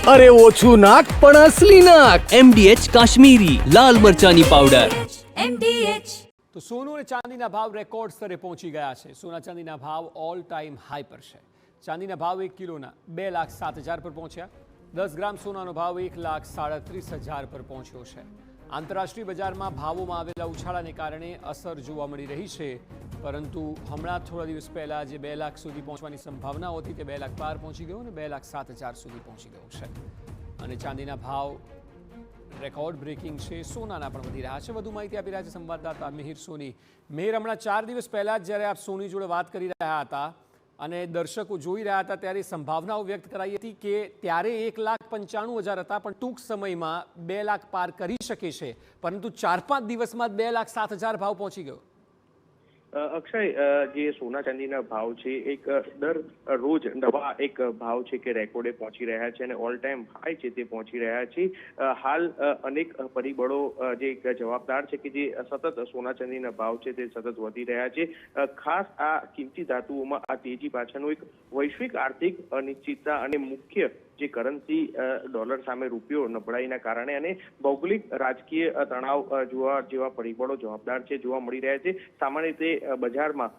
અરે ઓછું નાક પણ અસલી નાક. MDH કાશ્મીરી લાલ મરચાની પાવડર. MDH. તો સોનું અને ચાંદીના ભાવ રેકોર્ડ સ્તરે પહોંચી ગયા છે. સોના ચાંદીના ભાવ ઓલ ટાઈમ હાઈ પર છે. ચાંદીના ભાવ 1 કિલોના 2,07,000 પર પહોંચ્યા. 10 ગ્રામ સોનાનો ભાવ 1,37,000 પર પહોંચ્યો છે. આંતરરાષ્ટ્રીય બજારમાં ભાવોમાં આવેલા ઉછાળાને કારણે અસર જોવા મળી રહી છે, પરંતુ હમણાં થોડા દિવસ પહેલાં જે 2 લાખ સુધી પહોંચવાની સંભાવના હતી તે 2 લાખ પાર પહોંચી ગયો અને 2,07,000 સુધી પહોંચી ગયો છે. અને ચાંદીના ભાવ રેકોર્ડ બ્રેકિંગ છે. સોનાના પણ વધી રહ્યા છે. વધુ માહિતી આપી રહ્યા છે સંવાદદાતા મિહિર સોની. મિહિર, હમણાં 4 દિવસ પહેલાં જ જ્યારે આપ સોની જોડે વાત કરી રહ્યા હતા અને દર્શકો જોઈ રહ્યા હતા ત્યારે સંભાવનાઓ વ્યક્ત કરાઈ હતી કે ત્યારે 1,95,000 હતા, પણ ટૂંક સમયમાં 2 લાખ પાર કરી શકે છે, પરંતુ 4-5 દિવસમાં 2,07,000 ભાવ પહોંચી ગયો. અક્ષય, જે સોના ચાંદીના ભાવ છે એક દર રોજ નવા એક ભાવ છે કે રેકોર્ડે પહોંચી રહ્યા છે અને ઓલ ટાઈમ હાઈ છે તે પહોંચી રહ્યા છે. હાલ અનેક પરિબળો જે જવાબદાર છે કે જે સતત સોના ચાંદીના ભાવ છે તે સતત વધી રહ્યા છે. ખાસ આ કિંમતી ધાતુઓમાં આ તેજી પાછળનું એક વૈશ્વિક આર્થિક અનિશ્ચિતતા અને મુખ્ય જે કરન્સી ડોલર સામે રૂપિયો નબળાઈના કારણે અને ભૌગોલિક રાજકીય તણાવ જેવા પરિબળો જવાબદાર છે જોવા મળી રહ્યા છે. સામાન્ય રીતે બજારમાં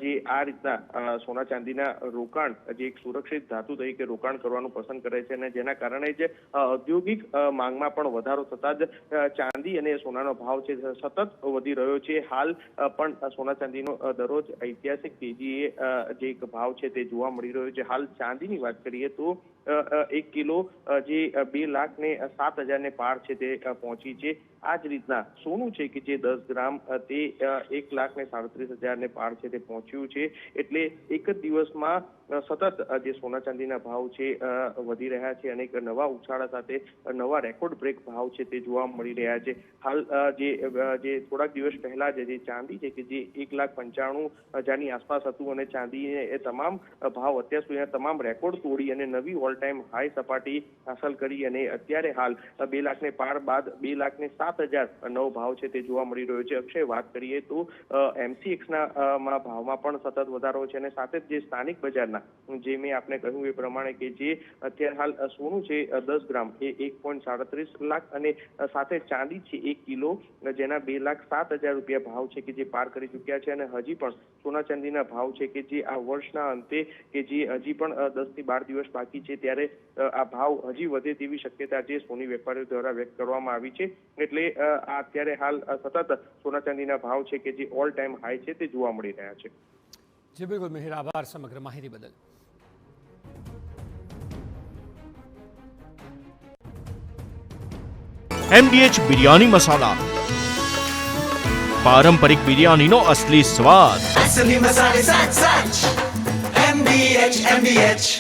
જે આ રીતના સોના ચાંદીના રોકાણ જે એક સુરક્ષિત ધાતુ તરીકે રોકાણ કરવાનું પસંદ કરે છે અને જેના કારણે જ ઔદ્યોગિક માંગમાં પણ વધારો થતા જ ચાંદી અને સોનાનો ભાવ છે સતત વધી રહ્યો છે. હાલ પણ સોના ચાંદીનો દરરોજ ઐતિહાસિક તેજીએ જે એક ભાવ છે તે જોવા મળી રહ્યો છે. હાલ ચાંદીની વાત કરીએ તો 1 કિલો જે 2,07,000 ને પાર છે તે પહોંચી છે. આ જ રીતના સોનું છે કે જે 10 ગ્રામ તે 1,37,000 ને પાર છે તે પહોંચ્યું છે. એટલે એક જ દિવસમાં સતત જે સોના ચાંદીના ભાવ છે વધી રહ્યા છે અને એક નવા ઉછાળા સાથે નવા રેકોર્ડ બ્રેક ભાવ છે તે જોવા મળી રહ્યા છે. હાલ જે થોડાક દિવસ પહેલા જે ચાંદી છે કે જે 1,95,000 આસપાસ હતું અને ચાંદી એ તમામ ભાવ અત્યાર સુધીના તમામ રેકોર્ડ તોડી અને નવી ઓલ ટાઈમ હાઈ સપાટી હાંસલ કરી અને અત્યારે હાલ 2 લાખ ને પાર બાદ 2,07,000 નવો ભાવ છે તે જોવા મળી રહ્યો છે. અક્ષય, વાત કરીએ તો MCX ના ભાવમાં પણ સતત વધારો છે અને સાથે જ જે સ્થાનિક બજારના જે મેં આપને કહ્યું એ પ્રમાણે કે જે અત્યારે હાલ સોનું છે 10 ગ્રામ એ 1.37 લાખ અને સાથે ચાંદી છે 1 કિલો જેના 2,07,000 રૂપિયા ભાવ છે કે જે પાર કરી ચૂક્યા છે. અને હજી પણ સોના ચાંદીના ભાવ છે કે જે આ વર્ષના અંતે કે જે હજી પણ 10 થી 12 દિવસ બાકી છે ત્યારે આ ભાવ હજી વધે તેવી શક્યતા જે સોની વેપારીઓ દ્વારા વ્યક્ત કરવામાં આવી છે. એટલે આ અત્યારે હાલ સતત સોના ચાંદીના ભાવ છે કે જે ઓલ ટાઈમ હાઈ છે તે જોવા મળી રહ્યા છે. જી બિલકુલ મિહિર, આભાર સમગ્ર માહિતી બદલ. MDH બિરયાની મસાલા, પારંપરિક બિરયાનીનો અસલી સ્વાદ. असली मसाले साच साच MDH